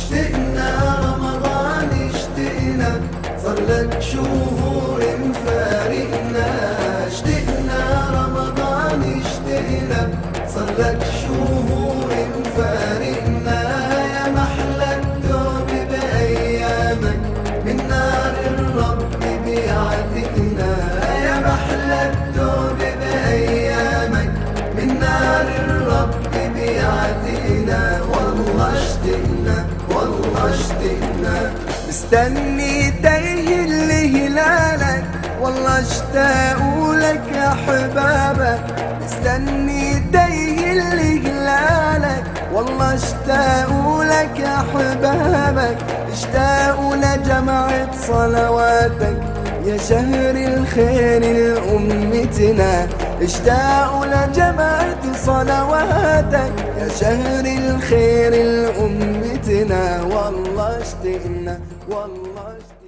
اشتقنا رمضان اشتقنا، صار لك شهور مفارقنا. اشتقنا رمضان اشتقنا، صار لك شهور مفارقنا. يا محلى التوب بأيامك، من نار الرب بيعتقنا. يا محلى التوب بأيامك، من نار الرب بيعتقنا. والله اشتقنا والله اشتقنا، مستني تيه هلالك. والله اشتاقوا لك يا حبابك، مستني تيه هلالك. والله اشتاقوا لك يا حبابك، اشتاقوا لجمعة صلواتك يا شهر الخير لأمتنا. اشتاقوا لجمعة صلواتك يا شهر الخير لأمتنا. والله اشتقنا والله اشتقنا.